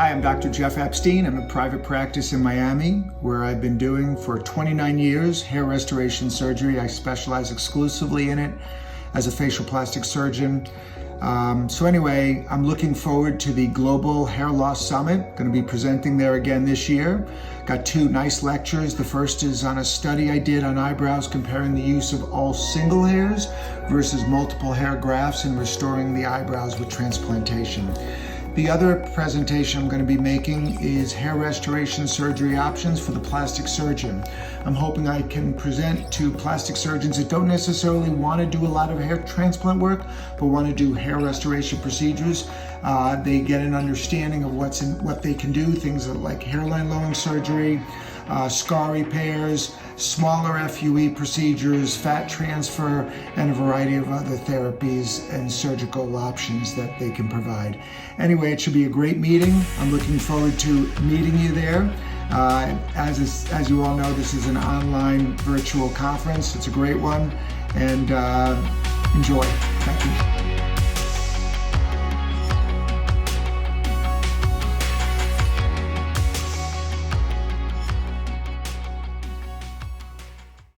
Hi, I'm Dr. Jeff Epstein. I'm in private practice in Miami, where I've been doing for 29 years hair restoration surgery. I specialize exclusively in it as a facial plastic surgeon. So anyway, I'm looking forward to the Global Hair Loss Summit. Going to be presenting there again this year. Got two nice lectures. The first is on a study I did on eyebrows comparing the use of all single hairs versus multiple hair grafts and restoring the eyebrows with transplantation. The other presentation I'm going to be making is hair restoration surgery options for the plastic surgeon. I'm hoping I can present to plastic surgeons that don't necessarily want to do a lot of hair transplant work, but want to do hair restoration procedures. They get an understanding of what they can do, things like hairline lowering surgery, scar repairs, smaller FUE procedures, fat transfer, and a variety of other therapies and surgical options that they can provide. Anyway, it should be a great meeting. I'm looking forward to meeting you there. As you all know, this is an online virtual conference. It's a great one, and enjoy. Thank you.